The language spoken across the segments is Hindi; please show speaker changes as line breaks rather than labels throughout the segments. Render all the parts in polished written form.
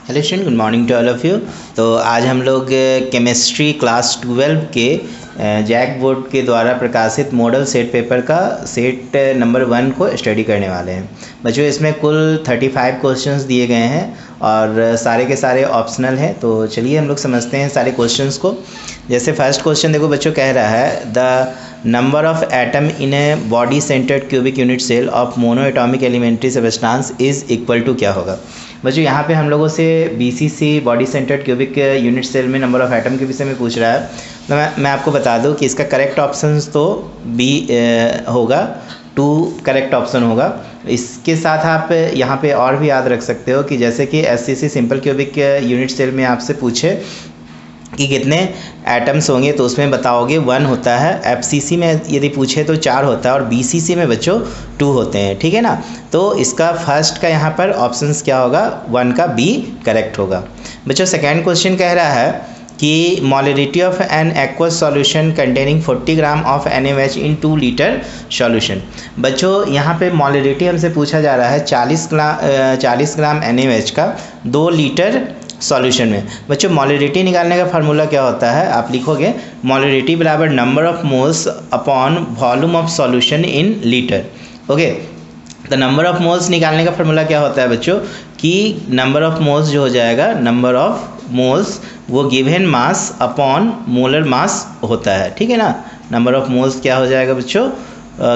Hello student, good morning to all of you. तो आज हम लोग केमिस्ट्री क्लास 12 के जैक बोर्ड के द्वारा प्रकाशित मॉडल सेट पेपर का सेट नंबर 1 को स्टडी करने वाले हैं। बच्चों, इसमें कुल 35 क्वेश्चंस दिए गए हैं और सारे के सारे ऑप्शनल हैं। तो चलिए हम लोग समझते हैं सारे क्वेश्चंस को। जैसे फर्स्ट क्वेश्चन देखो बच्चों, कह रहा है the number of atom in a body centred cubic unit cell of mono atomic elementary substance is equal to क्या होगा। बच्चों यहाँ पे हम लोगों से BCC body centred cubic unit cell में नंबर ऑफ एटम के विषय में पूछ रहा है। तो मैं आपको बता दूं कि इसका करेक्ट ऑप्शन तो बी होगा, 2 करेक्ट ऑप्शन होगा। इसके साथ आप यहाँ पे और भी याद रख सकते हो कि जैसे कि SCC simple cubic unit cell में आपसे पूछे कि कितने एटम्स होंगे तो उसमें बताओगे 1 होता है। FCC में यदि पूछे तो 4 होता है और BCC में बच्चों 2 होते हैं, ठीक है ना। तो इसका फर्स्ट का यहाँ पर ऑप्शंस क्या होगा, 1 का B करेक्ट होगा। बच्चों सेकेंड क्वेश्चन कह रहा है कि molarity of an aqueous solution containing 40 gram of NaOH in 2 litre solution. बच्चों यहाँ पे मोलरिटी हमसे पूछा जा रहा है 40 ग्राम NaOH का 2 लीटर सॉल्यूशन में। बच्चों मोलरिटी निकालने का फार्मूला क्या होता है, आप लिखोगे मोलरिटी बराबर number of moles upon volume of solution in litre. Okay, तो नंबर ऑफ मोल्स निकालने का फार्मूला क्या होता है बच्चों कि नंबर ऑफ मोल्स जो हो जाएगा, नंबर ऑफ मोल्स वो गिवन मास अपॉन मोलर मास होता है, ठीक है ना। नंबर ऑफ मोल्स क्या हो जाएगा बच्चों,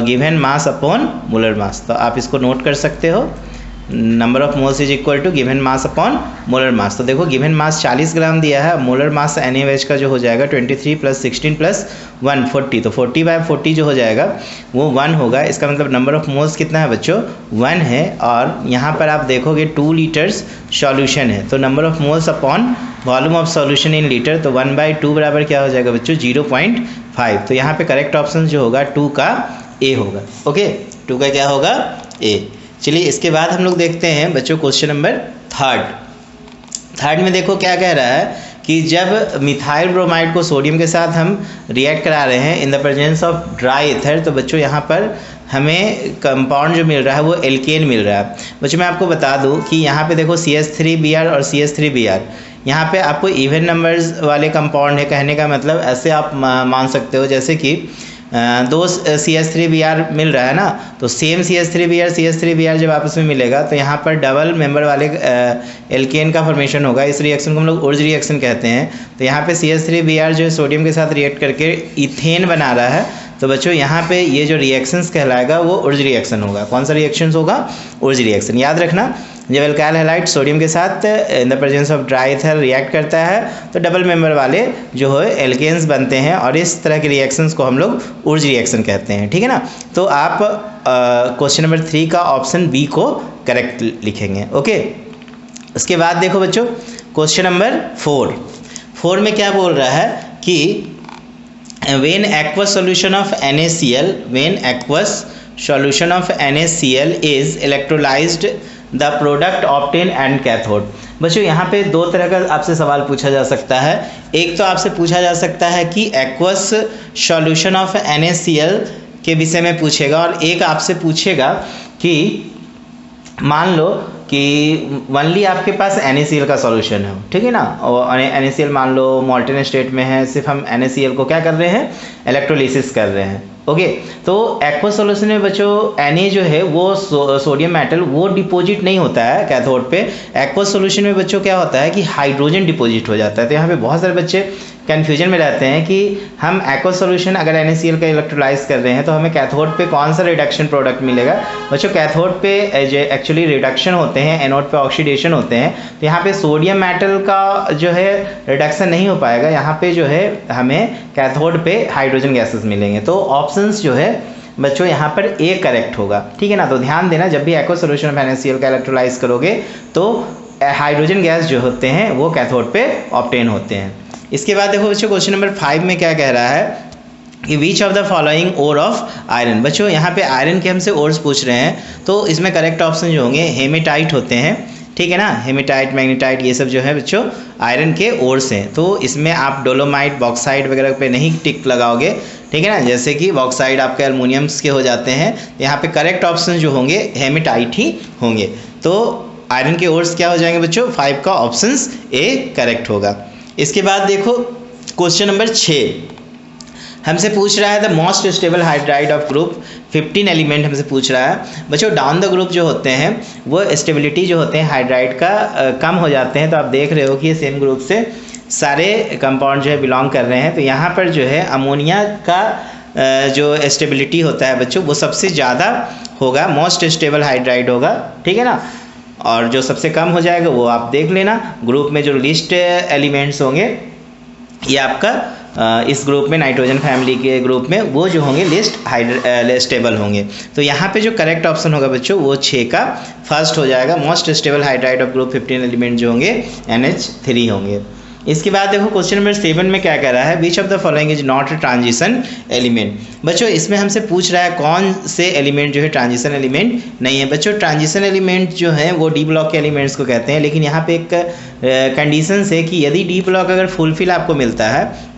given mass upon molar mass. तो आप इसको नोट कर सकते हो, number of moles is equal to given mass upon molar mass. तो देखो गिवन मास 40 ग्राम दिया है, मोलर मास NaOH का जो हो जाएगा 23 + 16 + 1 40। तो 40/40 जो हो जाएगा वो 1 होगा। इसका मतलब नंबर ऑफ मोल्स कितना है बच्चों, 1 है। और यहाँ पर आप देखोगे 2 लीटर्स सॉल्यूशन है, तो number of moles upon volume of solution in litre, तो 1/2 बराबर क्या हो जाएगा बच्चों, 0.5। तो यहाँ पे करेक्ट ऑप्शन जो होगा 2 का A होगा। ओके, 2 का क्या होगा, A। चलिए इसके बाद हम लोग देखते हैं बच्चों क्वेश्चन नंबर थर्ड में देखो क्या कह रहा है कि जब मिथाइल ब्रोमाइड को सोडियम के साथ हम रिएक्ट करा रहे हैं in the presence of dry ether, तो बच्चों यहाँ पर हमें कंपाउंड जो मिल रहा है वो एल्केन मिल रहा है। बच्चों मैं आपको बता दूं कि यहाँ पे देखो CH3Br और CH3Br, यहाँ पे आपको इवन नंबर्स वाले कंपाउंड है। कहने का मतलब ऐसे आप मान सकते हो जैसे कि 2 CH3Br मिल रहा है ना, तो सेम CH3Br जब आपस में मिलेगा तो यहाँ पर डबल मेंबर वाले एल्केन का फॉर्मेशन होगा। इस रिएक्शन को हम लोग उर्ज रिएक्शन कहते हैं। तो यहाँ पे CH3Br जो सोडियम के साथ रिएक्ट करके इथेन बना रहा है, तो बच्चों यहाँ पे ये जो रिएक्शंस कहलाएगा वो उर्ज रिएक्शन होगा। कौन सा रिएक्शंस होगा, उर्ज रिएक्शन। याद रखना, जब एल्काइल हैलाइड सोडियम के साथ in the presence of dry ether react करता है तो डबल मेंबर वाले जो है एल्केन्स बनते हैं और इस तरह के रिएक्शंस को हम लोग उर्ज रिएक्शन कहते हैं, ठीक है ना। तो आप क्वेश्चन नंबर 3 का ऑप्शन B को करेक्ट लिखेंगे। ओके, उसके बाद देखो बच्चों क्वेश्चन नंबर 4 में क्या बोल रहा है कि when aqueous solution of NaCl is electrolyzed the product obtained and cathode। बच्चों यहाँ पे 2 तरह का आपसे सवाल पूछा जा सकता है। एक तो आपसे पूछा जा सकता है कि aqueous solution of NaCl के विषय में पूछेगा, और एक आपसे पूछेगा कि मान लो कि ओनली आपके पास NaCl का सॉल्यूशन है, ठीक है ना, और NaCl मान लो मॉल्टेन स्टेट में है, सिर्फ हम NaCl को क्या कर रहे हैं, इलेक्ट्रोलिसिस कर रहे हैं। ओके, तो एक्वस सॉल्यूशन में बच्चों Na जो है वो सोडियम मेटल वो डिपॉजिट नहीं होता है कैथोड पे। एक्वस सॉल्यूशन में बच्चों क्या होता है कि हाइड्रोजन डिपॉजिट हो जाता है। तो यहाँ पे बहुत सारे बच्चे कन्फ्यूजन में रहते हैं कि हम एक्वस सॉल्यूशन अगर NaCl का इलेक्ट्रोलाइज कर रहे हैं तो हमें कैथोड पे कौन सा रिडक्शन प्रोडक्ट मिलेगा। बच्चों कैथोड पे जो एक्चुअली रिडक्शन होते हैं, एनोड पे ऑक्सीडेशन होते हैं, तो यहाँ पे सोडियम मेटल का जो है रिडक्शन नहीं हो पाएगा। यहाँ पे जो है हमें कैथोड पे हाइड्रोजन गैसेस मिलेंगे। तो ऑप्शंस जो है बच्चों यहाँ पर A करेक्ट होगा, ठीक है ना। तो ध्यान देना, जब भी एक्वस सॉल्यूशन ऑफ NaCl का इलेक्ट्रोलाइज करोगे तो हाइड्रोजन गैस जो होते हैं वो कैथोड पे ऑब्टेन होते हैं। इसके बाद देखो बच्चों क्वेश्चन नंबर 5 में क्या कह रहा है कि which of the following ore of iron. बच्चों यहाँ पे आयरन के हमसे ओर्स पूछ रहे हैं, तो इसमें करेक्ट ऑप्शन जो होंगे हेमेटाइट होते हैं, ठीक है ना। हेमेटाइट, मैग्नेटाइट ये सब जो है बच्चों आयरन के ओर्स हैं। तो इसमें आप डोलोमाइट, बॉक्साइट वगैरह पे नहीं टिक लगाओगे, ठीक है ना। जैसे कि बॉक्साइट आपके एल्युमिनियम्स के हो जाते हैं। यहाँ पे करेक्ट ऑप्शन जो होंगे हेमेटाइट ही होंगे। तो आयरन के ओर्स क्या हो जाएंगे बच्चों, 5 का ऑप्शन ए करेक्ट होगा। इसके बाद देखो क्वेश्चन नंबर 6 हमसे पूछ रहा है the most stable hydride of group 15 element हमसे पूछ रहा है। बच्चों डाउन द ग्रुप जो होते हैं वो स्टेबिलिटी जो होते हैं हाइड्राइड का कम हो जाते हैं। तो आप देख रहे हो कि ये सेम ग्रुप से सारे कंपाउंड जो है बिलोंग कर रहे हैं। तो यहाँ पर जो है अमोनिया का जो स्टेबिलिटी होता है बच्चों वो सबसे ज़्यादा होगा, मोस्ट स्टेबल हाइड्राइड होगा, ठीक है ना। और जो सबसे कम हो जाएगा वो आप देख लेना। ग्रुप में जो लिस्ट एलिमेंट्स होंगे ये आपका इस ग्रुप में नाइट्रोजन फैमिली के ग्रुप में वो जो होंगे लिस्ट स्टेबल होंगे। तो यहाँ पे जो करेक्ट ऑप्शन होगा बच्चों वो 6 का फर्स्ट हो जाएगा। Most stable hydride of group 15 element जो होंगे NH3 होंगे। इसके बाद देखो क्वेश्चन नंबर 7 में क्या कह रहा है, which of the following is not a transition element. बच्चों इसमें हमसे पूछ रहा है कौन से एलिमेंट जो है ट्रांजिशन एलिमेंट नहीं है। बच्चों ट्रांजिशन एलिमेंट जो है वो डी ब्लॉक के एलिमेंट्स को कहते हैं, लेकिन यहाँ पे एक कंडीशन है कि यदि डी ब्लॉक अगर फुलफिल आपको मिलता है,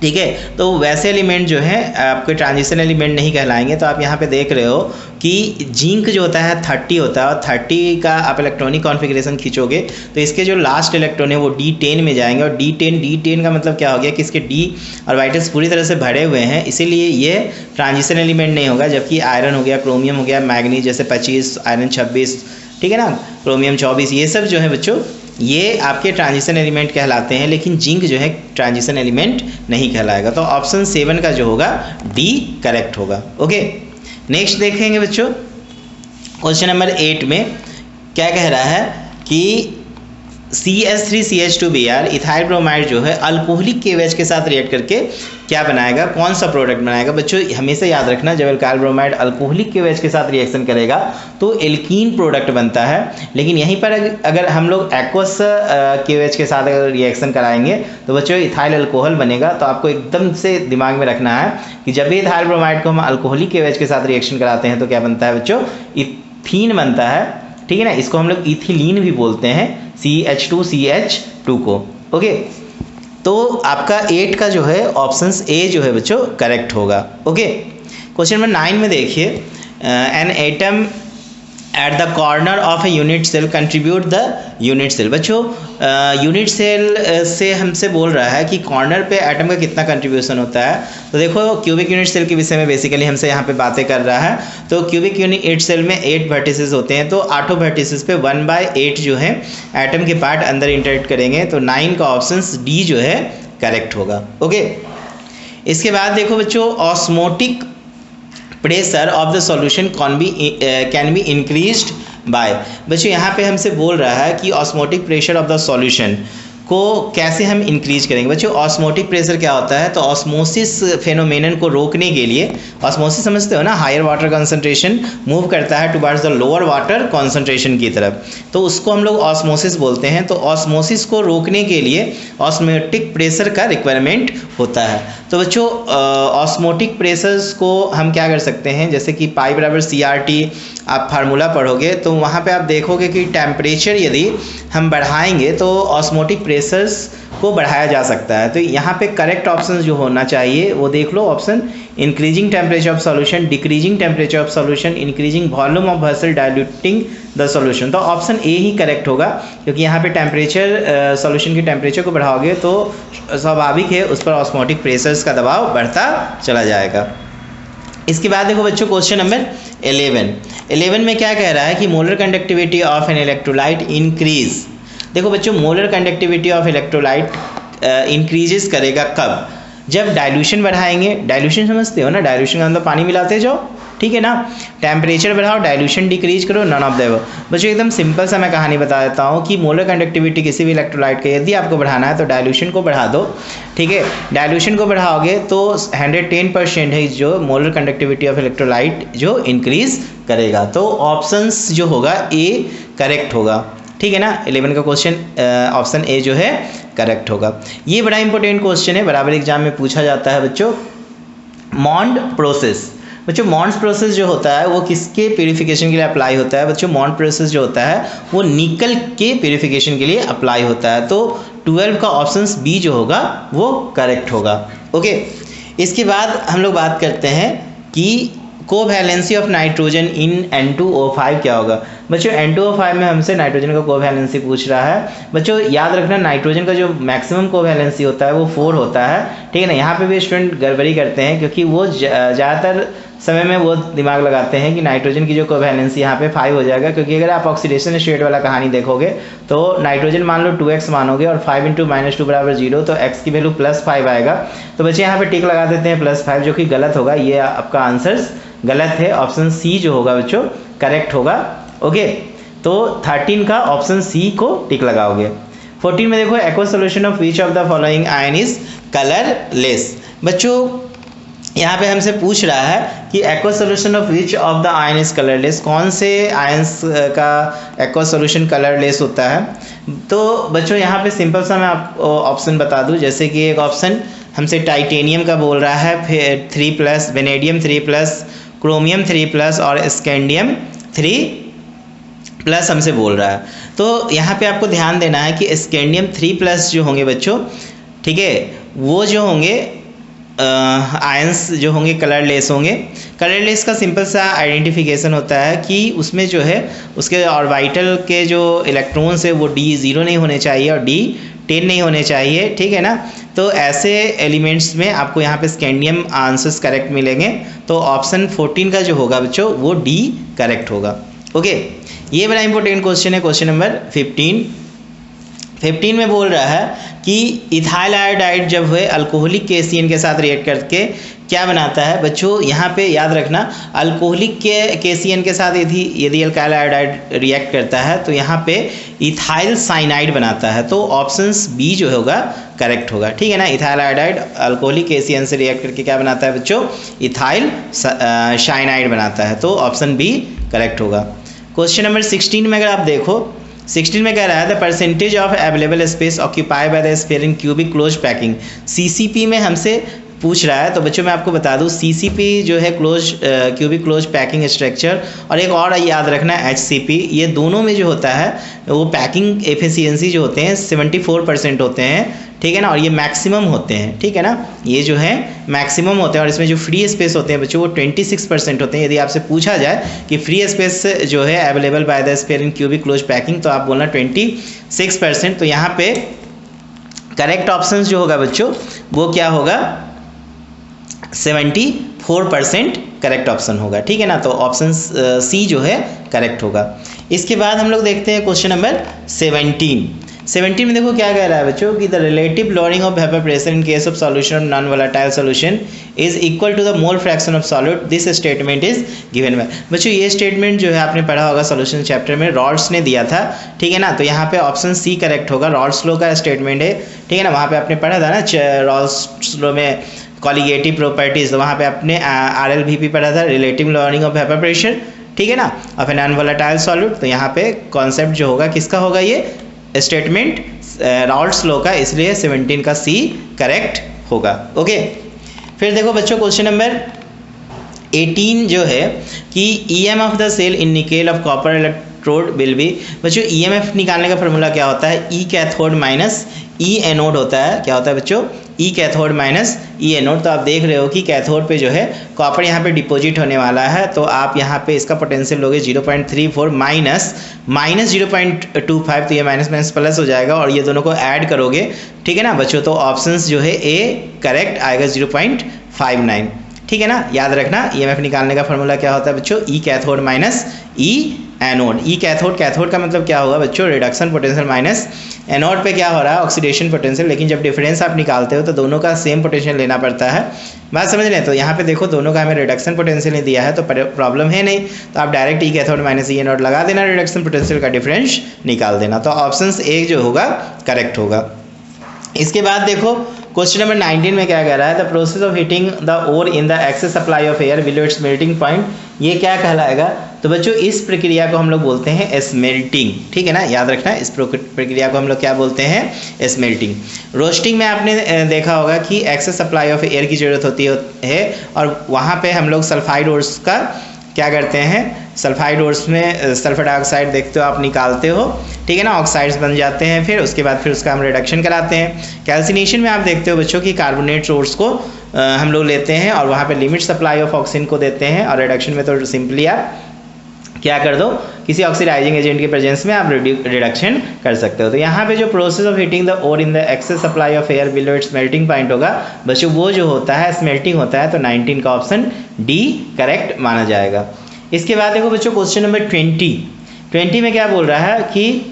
ठीक है, तो वैसे एलिमेंट जो है आपके ट्रांजिशन एलिमेंट नहीं कहलाएंगे। तो आप यहाँ पे देख रहे हो कि जिंक जो होता है 30 होता है और 30 का आप इलेक्ट्रॉनिक कॉन्फ़िगरेशन खींचोगे तो इसके जो लास्ट इलेक्ट्रॉन है वो D10 में जाएंगे। और D10 का मतलब क्या हो गया कि इसके D ऑर्बिटल्स पूरी तरह से भरे हुए हैं, इसीलिए ये ट्रांजिशन एलिमेंट नहीं होगा। जबकि आयरन हो गया, क्रोमियम हो गया, मैग्नीज जैसे 25, आयरन 26, ठीक है ना, क्रोमियम 24, ये सब जो है बच्चों ये आपके ट्रांजिशन एलिमेंट कहलाते हैं, लेकिन जिंक जो है ट्रांजिशन एलिमेंट नहीं कहलाएगा। तो ऑप्शन 7 का जो होगा डी करेक्ट होगा। ओके, नेक्स्ट देखेंगे बच्चों क्वेश्चन नंबर 8 में क्या कह रहा है कि CH3CH2Br इथाइल ब्रोमाइड जो है अल्कोहलिक KOH के साथ रिएक्ट करके क्या बनाएगा, कौन सा प्रोडक्ट बनाएगा। बच्चों हमेशा याद रखना जब अल्काइल ब्रोमाइड अल्कोहलिक KOH के साथ रिएक्शन करेगा तो एल्कीन प्रोडक्ट बनता है। लेकिन यहीं पर अगर हम लोग एक्वस KOH के साथ अगर रिएक्शन कराएंगे तो बच्चों इथाइल अल्कोहल बनेगा। तो आपको एकदम से दिमाग में रखना है कि जब भी इथाइल ब्रोमाइड को हम अल्कोहलिक KOH के साथ रिएक्शन कराते हैं तो क्या बनता है बच्चों, इथीन बनता है, ठीक है ना। इसको हम लोग इथिलीन भी बोलते हैं, CH2CH2 को। ओके, तो आपका 8 का जो है ऑप्शन ए जो है बच्चों करेक्ट होगा। ओके, क्वेश्चन नंबर 9 में देखिए an atom at the corner of a unit cell contribute the unit cell. बच्चों यूनिट सेल से हमसे बोल रहा है कि कॉर्नर पे एटम का कितना कंट्रीब्यूशन होता है। तो देखो क्यूबिक यूनिट सेल के विषय में बेसिकली हमसे यहाँ पे बातें कर रहा है। तो क्यूबिक यूनिट सेल में 8 वर्टिसेस होते हैं, तो 8 वर्टिसेस पे 1/8 जो है एटम के पार्ट अंदर इंटरेक्ट करेंगे। तो 9 का ऑप्शन डी जो है करेक्ट होगा। ओके, इसके बाद देखो बच्चों osmotic pressure of the solution can be increased by. बच्चों यहाँ पे हमसे बोल रहा है कि osmotic pressure of the solution को कैसे हम इंक्रीज करेंगे। बच्चों ऑस्मोटिक प्रेशर क्या होता है, तो ऑस्मोसिस फेनोमेनन को रोकने के लिए, ऑस्मोसिस समझते हो ना, हायर वाटर कंसंट्रेशन मूव करता है towards the lower water concentration की तरफ, तो उसको हम लोग ऑस्मोसिस बोलते हैं। तो ऑस्मोसिस को रोकने के लिए ऑस्मोटिक प्रेशर का रिक्वायरमेंट होता है। तो बच्चों ऑस्मोटिक प्रेशर्स को हम क्या कर सकते हैं, जैसे कि पाई बराबर CRT आप फार्मूला पढ़ोगे तो वहाँ पे आप देखोगे कि टेम्परेचर यदि हम बढ़ाएंगे तो ऑस्मोटिक प्रेशर्स को बढ़ाया जा सकता है। तो यहाँ पे करेक्ट ऑप्शन जो होना चाहिए वो देख लो, option increasing temperature of solution, decreasing temperature of solution, increasing volume of vessel, diluting the solution. तो ऑप्शन ए ही करेक्ट होगा, क्योंकि यहाँ पे टेम्परेचर सॉल्यूशन की टेम्परेचर को बढ़ाओगे तो स्वाभाविक है उस पर ऑस्मोटिक प्रेशर्स का दबाव बढ़ता चला जाएगा। इसके बाद देखो बच्चों क्वेश्चन नंबर 11 में क्या कह रहा है कि molar conductivity of an electrolyte increase. देखो बच्चों molar conductivity of electrolyte increases करेगा कब, जब डाइल्यूशन बढ़ाएंगे। डाइल्यूशन समझते हो ना, डाइल्यूशन का मतलब पानी मिलाते जाओ, ठीक है ना। टेम्परेचर बढ़ाओ, डाइल्यूशन डिक्रीज करो, नन ऑफ द अबव। बच्चों एकदम सिंपल सा मैं कहानी बता देता हूँ कि मोलर कंडक्टिविटी किसी भी इलेक्ट्रोलाइट का यदि आपको बढ़ाना है तो डाइल्यूशन को बढ़ा दो, ठीक है। डाइल्यूशन को बढ़ाओगे तो 110% है जो मोलर कंडक्टिविटी ऑफ इलेक्ट्रोलाइट जो इंक्रीज करेगा। तो ऑप्शंस जो होगा ए करेक्ट होगा, ठीक है ना। 11 का क्वेश्चन ऑप्शन ए जो है करेक्ट होगा। ये बड़ा इंपॉर्टेंट क्वेश्चन है, बराबर एग्जाम में पूछा जाता है बच्चों। मॉन्ड प्रोसेस, बच्चों मॉन्ड प्रोसेस जो होता है वो किसके प्यूरिफिकेशन के लिए अप्लाई होता है। बच्चों मॉन्ड प्रोसेस जो होता है वो निकल के प्यूरिफिकेशन के लिए अप्लाई होता है। तो 12 का ऑप्शन बी जो होगा वो करेक्ट होगा। ओके, इसके बाद हम लोग बात करते हैं कि covalency of nitrogen in N2O5 क्या होगा। बच्चों N2O5 में हमसे नाइट्रोजन का कोवैलेंसी पूछ रहा है। बच्चों याद रखना नाइट्रोजन का जो मैक्सिमम कोवैलेंसी होता है वो 4 होता है, ठीक है ना। यहाँ पे भी स्टूडेंट गड़बड़ी करते हैं क्योंकि वो ज़्यादातर समय में वो दिमाग लगाते हैं कि नाइट्रोजन की जो कोवैलेंसी यहाँ पे 5 हो जाएगा, क्योंकि अगर आप ऑक्सीडेशन स्टेट वाला कहानी देखोगे तो नाइट्रोजन मान लो 2x मानोगे और 5 × -2 = 0, तो x की वैल्यू +5 आएगा। तो बच्चे यहाँ पे टिक लगा देते हैं +5, जो कि गलत होगा। ये आपका आंसर गलत है। ऑप्शन सी जो होगा बच्चों करेक्ट होगा। ओके, तो 13 का ऑप्शन सी को टिक लगाओगे। 14 में देखो aqua solution of which of the following ion is colourless. बच्चों यहाँ पे हमसे पूछ रहा है कि aqua solution of which of the ion is colourless, कौन से आयंस का एक्वा सोल्यूशन कलरलेस होता है। तो बच्चों यहाँ पे सिंपल सा मैं आपको ऑप्शन बता दूँ, जैसे कि एक ऑप्शन हमसे टाइटेनियम का बोल रहा है, फिर 3+, वेनेडियम 3+, क्रोमियम 3+ और स्कैंडियम 3+ हमसे बोल रहा है। तो यहाँ पे आपको ध्यान देना है कि स्कैंडियम 3+ जो होंगे बच्चों, ठीक है, वो जो होंगे आयंस जो होंगे कलरलेस होंगे। कलरलेस का सिंपल सा आइडेंटिफिकेशन होता है कि उसमें जो है उसके ऑर्बिटल के जो इलेक्ट्रॉन्स है वो D0 नहीं होने चाहिए और D10 नहीं होने चाहिए, ठीक है ना। तो ऐसे एलिमेंट्स में आपको यहाँ पे स्कैंडियम आंसर्स करेक्ट मिलेंगे। तो ऑप्शन 14 का जो होगा बच्चों वो D करेक्ट होगा। ओके, ये बड़ा इंपॉर्टेंट क्वेश्चन है। क्वेश्चन नंबर 15 में बोल रहा है कि इथाइल आयोडाइड जब हुए अल्कोहलिक KCN के साथ रिएक्ट करके क्या बनाता है। बच्चों यहाँ पे याद रखना अल्कोहलिक के KCN के साथ यदि अल्काइल आयोडाइड रिएक्ट करता है तो यहाँ पे इथाइल साइनाइड बनाता है। तो ऑप्शंस बी जो होगा करेक्ट होगा, ठीक है ना। इथाइल आयोडाइड अल्कोहलिक KCN से रिएक्ट करके क्या बनाता है बच्चों, इथाइल साइनाइड बनाता है। तो ऑप्शन बी करेक्ट होगा। क्वेश्चन नंबर 16 में अगर आप देखो, 16 में कह रहा है the percentage of available space occupy by the sphere in cubic close packing. CCP में हमसे पूछ रहा है। तो बच्चों मैं आपको बता दूं CCP जो है क्यूबिक क्लोज पैकिंग स्ट्रक्चर, और एक और याद रखना HCP, ये दोनों में जो होता है वो पैकिंग एफिशिएंसी जो होते हैं 74% होते हैं, ठीक है ना। और ये मैक्सिमम होते हैं, ठीक है ना, ये जो है मैक्सिमम होते हैं। और इसमें जो फ्री स्पेस होते हैं बच्चों वो 26% होते हैं। यदि आपसे पूछा जाए कि फ्री स्पेस जो है available by the sphere in cubic close packing, तो आप बोलना 26%। तो यहाँ पे करेक्ट ऑप्शन जो होगा बच्चों वो क्या होगा, 74% करेक्ट ऑप्शन होगा, ठीक है ना। तो ऑप्शन सी जो है करेक्ट होगा। इसके बाद हम लोग देखते हैं क्वेश्चन नंबर 17 में देखो क्या कह रहा है बच्चों कि the relative lowering of vapour pressure in case of solution of non volatile solution is equal to the mole fraction of solid, this statement is given by. बच्चों ये स्टेटमेंट जो है आपने पढ़ा होगा सॉल्यूशन चैप्टर में, रॉल्स ने दिया था, ठीक है ना। तो यहाँ पे ऑप्शन सी करेक्ट होगा। रॉल्स लॉ का स्टेटमेंट है, ठीक है ना। वहाँ पे आपने पढ़ा था ना रॉल्स लॉ में कॉलिगेटिव प्रॉपर्टीज, तो वहाँ पे आपने RLVP पढ़ा था, relative lowering of vapour pressure, ठीक है ना, of a non volatile solid. तो यहाँ पे कॉन्सेप्ट जो होगा किसका होगा, ये स्टेटमेंट रॉल्स लॉ का, इसलिए 17 का सी करेक्ट होगा। ओके, फिर देखो बच्चों क्वेश्चन नंबर 18 जो है कि EM of the cell in nickel of copper electrode will be. बच्चों EMF निकालने का फॉर्मूला क्या होता है, E cathode minus E anode होता है। क्या होता है बच्चों, E cathode minus E anode. तो आप देख रहे हो कि कैथोड पे जो है कॉपर यहाँ पे डिपॉजिट होने वाला है, तो आप यहाँ पे इसका पोटेंशियल लोगे 0.34 माइनस 0.25, तो ये माइनस माइनस प्लस हो जाएगा और ये दोनों को ऐड करोगे, ठीक है ना बच्चों। तो ऑप्शंस जो है ए करेक्ट आएगा 0.59, ठीक है ना। याद रखना EMF निकालने का फॉर्मूला क्या होता है बच्चों, E cathode minus E anode. E cathode का मतलब क्या होगा बच्चों, रिडक्शन पोटेंशियल माइनस एनोड पे क्या हो रहा है, ऑक्सीडेशन पोटेंशियल। लेकिन जब डिफरेंस आप निकालते हो तो दोनों का सेम पोटेंशियल लेना पड़ता है, बात समझ रहे हैं। तो यहाँ पे देखो दोनों का हमें रिडक्शन पोटेंशियल दिया है तो प्रॉब्लम है नहीं, तो आप direct E cathode minus E anode लगा देना, रिडक्शन पोटेंशियल का डिफरेंस निकाल देना। तो ऑप्शन ए जो होगा करेक्ट होगा। इसके बाद देखो क्वेश्चन नंबर 19 में क्या कह रहा है, the process of heating the ore in the excess supply of air below its melting point, ये क्या कहलाएगा। तो बच्चों इस प्रक्रिया को हम लोग बोलते हैं स्मेल्टिंग, ठीक है ना। याद रखना इस प्रक्रिया को हम लोग क्या बोलते हैं, स्मेल्टिंग। रोस्टिंग में आपने देखा होगा कि एक्सेस सप्लाई ऑफ एयर की ज़रूरत होती है और वहाँ पे हम लोग सल्फाइड ओर्स का क्या करते हैं, सल्फाइड ओर्स में सल्फर डाइऑक्साइड देखते हो आप निकालते हो, ठीक है ना, ऑक्साइड्स बन जाते हैं। फिर उसके बाद फिर उसका हम रिडक्शन कराते हैं। कैल्सिनेशन में आप देखते हो बच्चों की कार्बोनेट सोर्स को हम लोग लेते हैं और वहाँ पे लिमिट सप्लाई ऑफ ऑक्सीजन को देते हैं, और रिडक्शन में तो सिंपली आप क्या कर दो, किसी ऑक्सीडाइजिंग एजेंट के प्रेजेंस में आप रिडक्शन कर सकते हो। तो यहाँ पे जो process of heating the ore in the excess supply of air below its melting point होगा बच्चों, वो जो होता है स्मेल्टिंग होता है, तो 19 का ऑप्शन डी करेक्ट माना जाएगा। इसके बाद देखो बच्चों क्वेश्चन नंबर 20 में क्या बोल रहा है कि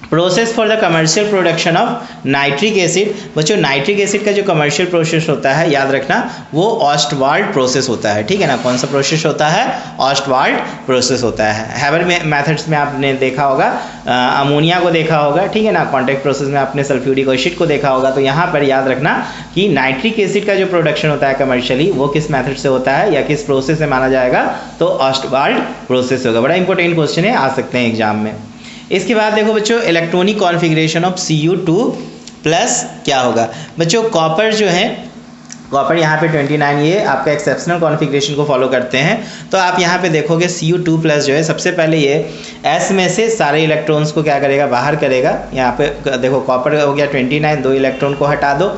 process for the commercial production of nitric acid. बच्चों नाइट्रिक एसिड का जो कमर्शियल प्रोसेस होता है याद रखना वो ऑस्टवाल्ड प्रोसेस होता है, ठीक है ना। कौन सा प्रोसेस होता है, ऑस्टवाल्ड प्रोसेस होता है। हैबर मेथड्स में आपने देखा होगा, अमोनिया को देखा होगा, ठीक है ना। कॉन्टैक्ट प्रोसेस में आपने सल्फ्यूरिक एसिड को देखा होगा। तो यहाँ पर याद रखना कि नाइट्रिक एसिड का जो प्रोडक्शन होता है कमर्शियली वो किस मेथड से होता है या किस प्रोसेस से माना जाएगा, तो ऑस्टवाल्ड प्रोसेस होगा। बड़ा इंपॉर्टेंट क्वेश्चन है, आ सकते हैं एग्जाम में। इसके बाद देखो बच्चों इलेक्ट्रॉनिक कॉन्फ़िगरेशन ऑफ Cu2+ क्या होगा। बच्चों कॉपर जो है, कॉपर यहाँ पे 29 ये आपका एक्सेप्शनल कॉन्फ़िगरेशन को फॉलो करते हैं। तो आप यहाँ पे देखोगे Cu2+ जो है सबसे पहले ये S में से सारे इलेक्ट्रॉन्स को क्या करेगा, बाहर करेगा। यहाँ पे देखो कॉपर हो गया 29, 2 इलेक्ट्रॉन को हटा दो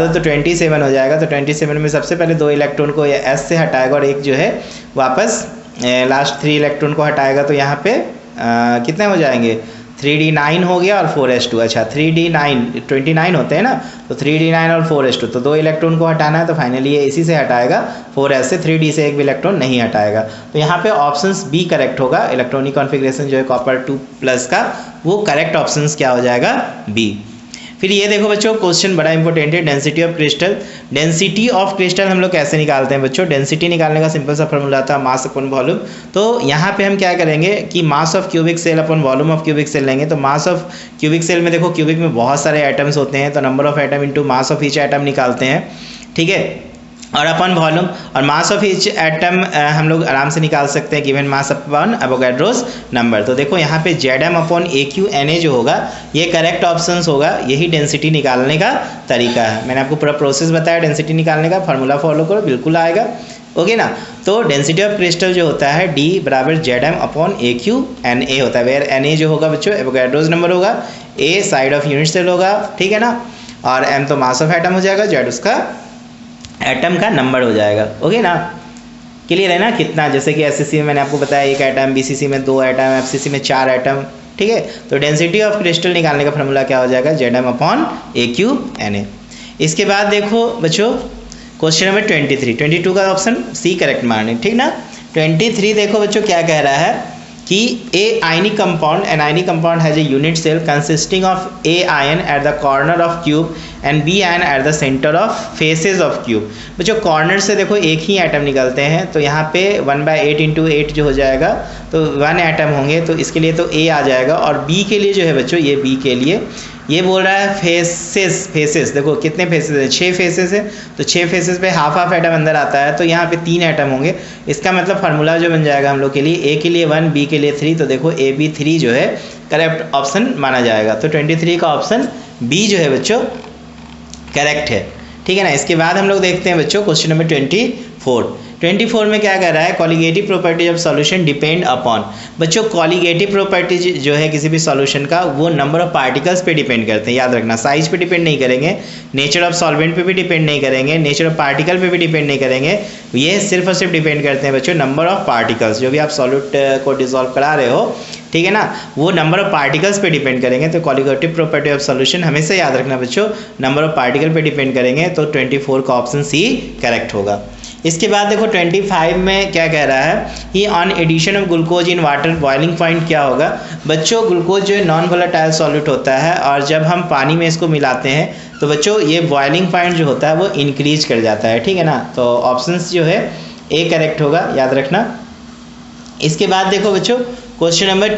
तो 27 हो जाएगा। तो 27 में सबसे पहले 2 इलेक्ट्रॉन को ये S से हटाएगा और एक जो है वापस लास्ट 3 इलेक्ट्रॉन को हटाएगा। तो यहाँ पे कितने हो जाएंगे, 3d9 हो गया और 4s2। अच्छा 3d9 29 होते हैं ना, तो 3d9 और 4s2, तो 2 इलेक्ट्रॉन को हटाना है। तो फाइनली ये इसी से हटाएगा 4s से, 3d से एक भी इलेक्ट्रॉन नहीं हटाएगा। तो यहाँ पे ऑप्शंस बी करेक्ट होगा। इलेक्ट्रॉनिक कॉन्फ़िगरेशन जो है कॉपर 2+ का, वो करेक्ट ऑप्शंस क्या हो जाएगा, बी। फिर ये देखो बच्चों क्वेश्चन बड़ा इंपॉर्टेंट है, density of crystal. Density of crystal हम लोग कैसे निकालते हैं बच्चों, डेंसिटी निकालने का सिंपल सा फॉर्मूला था मास अपॉन वॉल्यूम। तो यहाँ पे हम क्या करेंगे कि mass of cubic cell upon volume of cubic cell लेंगे। तो मास ऑफ क्यूबिक सेल में देखो क्यूबिक में बहुत सारे एटम्स होते हैं, तो number of atom into mass of each atom निकालते हैं, ठीक है। और अपॉन वॉल्यूम और मास ऑफ ईच एटम हम लोग आराम से निकाल सकते हैं, given mass upon Avogadro's number. तो देखो यहाँ पे Zm अपॉन AQ Na जो होगा ये करेक्ट ऑप्शंस होगा, यही डेंसिटी निकालने का तरीका है। मैंने आपको पूरा प्रोसेस बताया डेंसिटी निकालने का, फार्मूला फॉलो करो बिल्कुल आएगा, ओके ना। तो डेंसिटी ऑफ क्रिस्टल जो होता है D बराबर Zm अपॉन AQ Na होता है, वेयर Na जो होगा बच्चों एवोगाड्रोस नंबर होगा, A side of unit cell होगा, ठीक है ना, और M तो मास ऑफ एटम हो जाएगा, Z उसका एटम का नंबर हो जाएगा, ओके ना। क्लियर है ना, कितना, जैसे कि SCC में मैंने आपको बताया 1 एटम, BCC में 2 एटम, FCC में 4 एटम, ठीक है। तो डेंसिटी ऑफ क्रिस्टल निकालने का फॉर्मूला क्या हो जाएगा, Zm अपॉन AQ Na। इसके बाद देखो बच्चों क्वेश्चन नंबर 22 का ऑप्शन सी करेक्ट माने, ठीक ना। 23 देखो बच्चों क्या कह रहा है कि an ionic compound has a unit cell consisting of A ion at the corner of cube and B ion at the centre of faces of cube. बच्चों कॉर्नर से देखो एक ही एटम निकलते हैं, तो यहाँ पे 1/8 × 8 जो हो जाएगा, तो 1 एटम होंगे, तो इसके लिए तो A आ जाएगा। और B के लिए जो है बच्चों, ये B के लिए ये बोल रहा है फेसेस देखो कितने फेसेस है, 6 फेसेस है, तो 6 फेसेस पे हाफ एटम अंदर आता है, तो यहाँ पे 3 एटम होंगे। इसका मतलब फार्मूला जो बन जाएगा हम लोग के लिए, A के लिए 1, B के लिए 3, तो देखो AB3 जो है करेक्ट ऑप्शन माना जाएगा। तो 23 का ऑप्शन B जो है बच्चों करेक्ट है, ठीक है ना। इसके बाद हम लोग देखते हैं बच्चों क्वेश्चन नंबर 24 में क्या कह रहा है, colligative properties of solution depend upon. बच्चों कॉलिगेटिव प्रॉपर्टीज जो है किसी भी सॉल्यूशन का, वो नंबर ऑफ पार्टिकल्स पे डिपेंड करते हैं, याद रखना। साइज पे डिपेंड नहीं करेंगे, नेचर ऑफ सॉल्वेंट पे भी डिपेंड नहीं करेंगे, नेचर ऑफ पार्टिकल पे भी डिपेंड नहीं करेंगे, ये सिर्फ और सिर्फ डिपेंड करते हैं बच्चों नंबर ऑफ पार्टिकल्स। जो भी आप सॉल्यूट को डिसॉल्व करा रहे हो, ठीक है ना, वो नंबर ऑफ पार्टिकल्स पे डिपेंड करेंगे। तो कॉलिगेटिव प्रॉपर्टी ऑफ सॉल्यूशन हमेशा याद रखना बच्चों, नंबर ऑफ पार्टिकल पे डिपेंड करेंगे। तो 24 का ऑप्शन सी करेक्ट होगा। इसके बाद देखो 25 में क्या कह रहा है कि on addition of glucose in water boiling point क्या होगा। बच्चों ग्लूकोज जो है नॉन वोलेटाइल सॉल्यूट होता है, और जब हम पानी में इसको मिलाते हैं तो बच्चों ये बॉइलिंग पॉइंट जो होता है वो इंक्रीज कर जाता है, ठीक है ना। तो ऑप्शंस जो है ए करेक्ट होगा, याद रखना। इसके बाद देखो बच्चों क्वेश्चन नंबर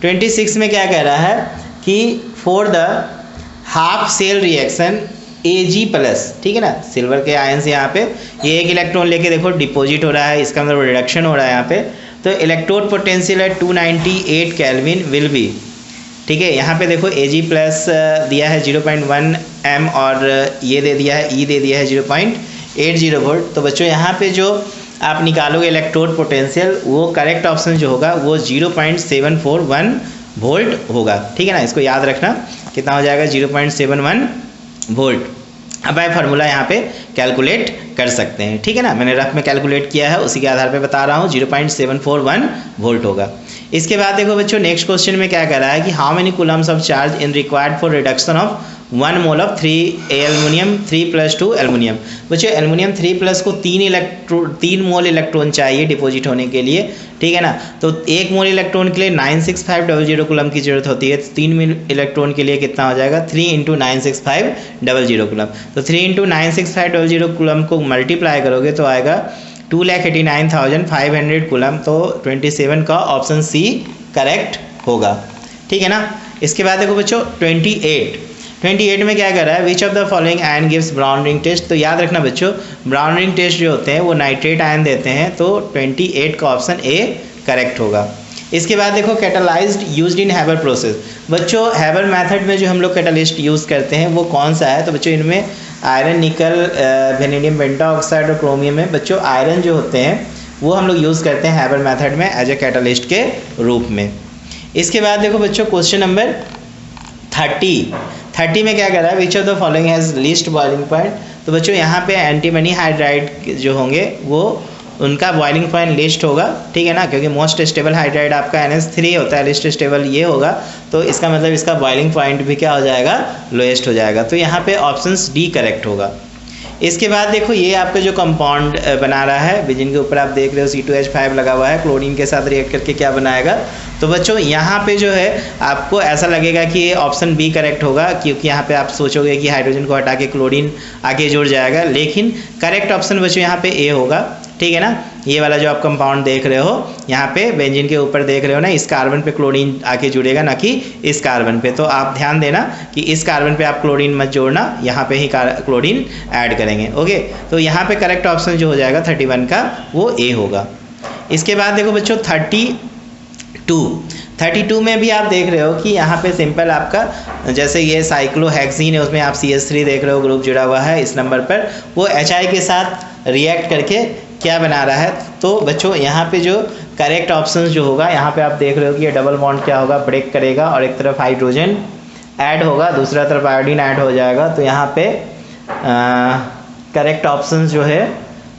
26 में क्या कह रहा है कि for the half cell reaction Ag+, ठीक है ना, सिल्वर के आयंस यहाँ पे ये एक इलेक्ट्रॉन लेके देखो डिपॉजिट हो रहा है, इसका मतलब रिडक्शन हो रहा है यहाँ पे। तो इलेक्ट्रोड पोटेंशियल है 298 केल्विन विल बी, ठीक है। यहाँ पे देखो Ag+ दिया है 0.1 m और ये दे दिया है E दे दिया है 0.80 वोल्ट। तो बच्चों यहाँ पे जो आप निकालोगे इलेक्ट्रोड पोटेंशियल, वो करेक्ट ऑप्शन जो होगा वो 0.741 वोल्ट होगा, ठीक है ना। इसको याद रखना, कितना हो जाएगा 0.71 वोल्ट। अब आप फार्मूला यहाँ पे कैलकुलेट कर सकते हैं, ठीक है ना। मैंने रफ में कैलकुलेट किया है, उसी के आधार पे बता रहा हूँ, 0.741 वोल्ट होगा। इसके बाद देखो बच्चों नेक्स्ट क्वेश्चन में क्या कर रहा है कि how many Coulomb's of charge in required for reduction of 1 mole of 3 aluminium 3+2 aluminium. बच्चों एल्युमिनियम 3+ को 3 मोल इलेक्ट्रॉन चाहिए डिपॉजिट होने के लिए, ठीक है ना। तो 1 मोल इलेक्ट्रॉन के लिए 96500 कूलम की जरूरत होती है। 3 इलेक्ट्रॉन के लिए कितना हो जाएगा, 3 × 96500 कूलम। तो 3 × 96500 कूलम को मल्टीप्लाई करोगे तो आएगा 2,89,500 कूलम। तो 27 का ऑप्शन सी करेक्ट होगा, ठीक है ना। इसके बाद देखो बच्चों 28 में क्या कर रहा है, which of the following ion gives brown ring test. तो याद रखना बच्चों ब्राउन रिंग टेस्ट जो होते हैं वो नाइट्रेट आयन देते हैं, तो 28 का ऑप्शन ए करेक्ट होगा। इसके बाद देखो catalysed used in Haber process. बच्चों हैबर मेथड में जो हम लोग कैटालिस्ट यूज़ करते हैं वो कौन सा है, तो बच्चों इनमें आयरन, निकल, वेनेडियम पेंटाऑक्साइड और क्रोमियम है। बच्चों आयरन जो होते हैं वो हम लोग यूज़ करते हैं हैबर मेथड में एज ए कैटालिस्ट के रूप में। इसके बाद देखो बच्चों क्वेश्चन नंबर 30 में क्या कर रहा है, which of the following has least boiling point. तो बच्चों यहाँ पे एंटीमनी हाइड्राइड जो होंगे वो उनका बॉइलिंग पॉइंट लिस्ट होगा, ठीक है ना, क्योंकि मोस्ट स्टेबल हाइड्राइड आपका NH3 होता है, लिस्ट स्टेबल ये होगा, तो इसका मतलब इसका बॉइलिंग पॉइंट भी क्या हो जाएगा, लोएस्ट हो जाएगा। तो यहाँ पे ऑप्शंस डी करेक्ट होगा। इसके बाद देखो ये आपका जो कंपाउंड बना रहा है, जिनके ऊपर आप देख रहे हो C2H5 लगा हुआ है, क्लोरीन के साथ रिएक्ट करके क्या बनाएगा। तो बच्चों यहाँ पे जो है आपको ऐसा लगेगा कि ये ऑप्शन बी करेक्ट होगा, क्योंकि यहाँ पे आप सोचोगे कि हाइड्रोजन को हटा के क्लोरीन आके जुड़ जाएगा, लेकिन करेक्ट ऑप्शन बच्चों यहाँ पे ए होगा, ठीक है ना। ये वाला जो आप कंपाउंड देख रहे हो यहाँ पे बेंजीन के ऊपर देख रहे हो ना, इस कार्बन पे क्लोरीन आके जुड़ेगा, ना कि इस कार्बन पे। तो आप ध्यान देना कि इस कार्बन पे आप क्लोरीन मत जोड़ना, यहाँ पे ही क्लोरीन ऐड करेंगे, ओके। तो यहाँ पे करेक्ट ऑप्शन जो हो जाएगा 31 का वो ए होगा। इसके बाद देखो बच्चों 32 में भी आप देख रहे हो कि यहाँ पे सिंपल आपका जैसे ये साइक्लोहेक्सीन है, उसमें आप CH3 देख रहे हो, ग्रुप जुड़ा हुआ है इस नंबर पर, वो HI के साथ रिएक्ट करके क्या बना रहा है। तो बच्चों यहाँ पे जो करेक्ट ऑप्शन जो होगा, यहाँ पे आप देख रहे हो कि ये डबल बॉन्ड क्या होगा, ब्रेक करेगा और एक तरफ हाइड्रोजन ऐड होगा, दूसरा तरफ आयोडीन ऐड हो जाएगा। तो यहाँ पे करेक्ट ऑप्शन जो है,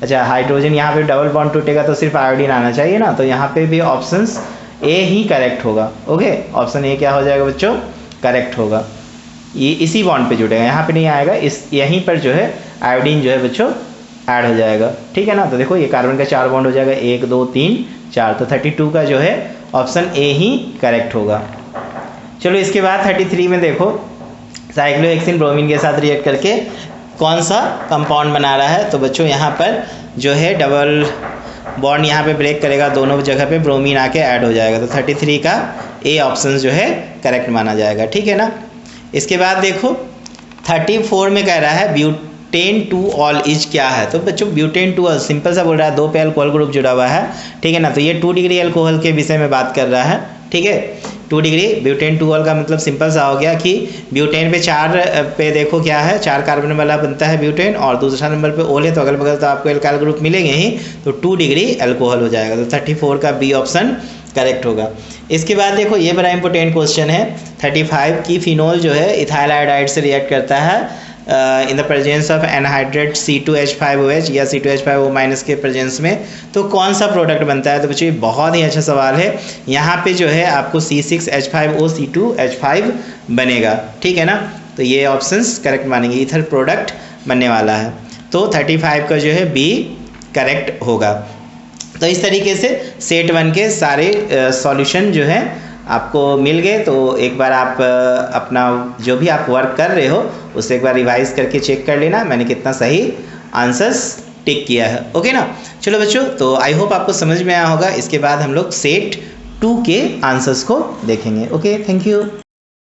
अच्छा हाइड्रोजन यहाँ पे डबल बॉन्ड टूटेगा तो सिर्फ आयोडीन आना चाहिए ना, तो यहाँ पे भी ऑप्शंस ए ही करेक्ट होगा, ओके। ऑप्शन ए क्या हो जाएगा बच्चों, करेक्ट होगा। ये इसी बॉन्ड पे जुड़ेगा, यहाँ पे नहीं आएगा, इस यहीं पर जो है आयोडीन जो है बच्चों ऐड हो जाएगा, ठीक है ना। तो देखो ये कार्बन का 4 बॉन्ड हो जाएगा, 1 2 3 4, तो 32 का जो है ऑप्शन ए ही करेक्ट होगा। चलो इसके बाद 33 में देखो साइक्लोहेक्सिन ब्रोमीन के साथ रिएक्ट करके कौन सा कंपाउंड बना रहा है। तो बच्चों यहाँ पर जो है डबल बॉन्ड यहाँ पे ब्रेक करेगा, दोनों जगह पे ब्रोमीन आके ऐड हो जाएगा, तो 33 का ए ऑप्शन जो है करेक्ट माना जाएगा, ठीक है ना। इसके बाद देखो 34 में कह रहा है ब्यूटेन टू ऑल इज क्या है। तो बच्चों ब्यूटेन टू ऑल सिंपल सा बोल रहा है, 2 पे अल्कोहल ग्रुप जुड़ा हुआ है, ठीक है ना। तो ये 2 डिग्री अल्कोहल के विषय में बात कर रहा है, ठीक है। 2 डिग्री ब्यूटेन टू ऑल का मतलब सिंपल सा हो गया कि ब्यूटेन पे 4 पे देखो क्या है, 4 कार्बन वाला बनता है ब्यूटेन, और दूसरा नंबर पे ओल है, तो अगल बगल तो आपको एल्काइल ग्रुप मिलेंगे ही, तो 2 डिग्री अल्कोहल हो जाएगा। तो 34 का बी ऑप्शन करेक्ट होगा। इसके बाद देखो ये बड़ा इंपॉर्टेंट क्वेश्चन है 35 की, फिनोल जो है इथाइल आयोडाइड से रिएक्ट करता है in the presence of anhydride C2H5OH या C2H5O- के प्रेजेंस में, तो कौन सा प्रोडक्ट बनता है। तो बच्चों ये बहुत ही अच्छा सवाल है, यहाँ पे जो है आपको C6H5O C2H5 बनेगा, ठीक है ना। तो ये ऑप्शंस करेक्ट मानेंगे, ईथर प्रोडक्ट बनने वाला है, तो 35 का जो है बी करेक्ट होगा। तो इस तरीके से सेट 1 के सारे सॉल्यूशन जो है आपको मिल गए। तो एक बार आप अपना जो भी आप वर्क कर रहे हो उसे एक बार रिवाइज करके चेक कर लेना मैंने कितना सही आंसर्स टिक किया है, ओके ना। चलो बच्चों, तो आई होप आपको समझ में आया होगा। इसके बाद हम लोग सेट 2 के आंसर्स को देखेंगे, ओके, थैंक यू।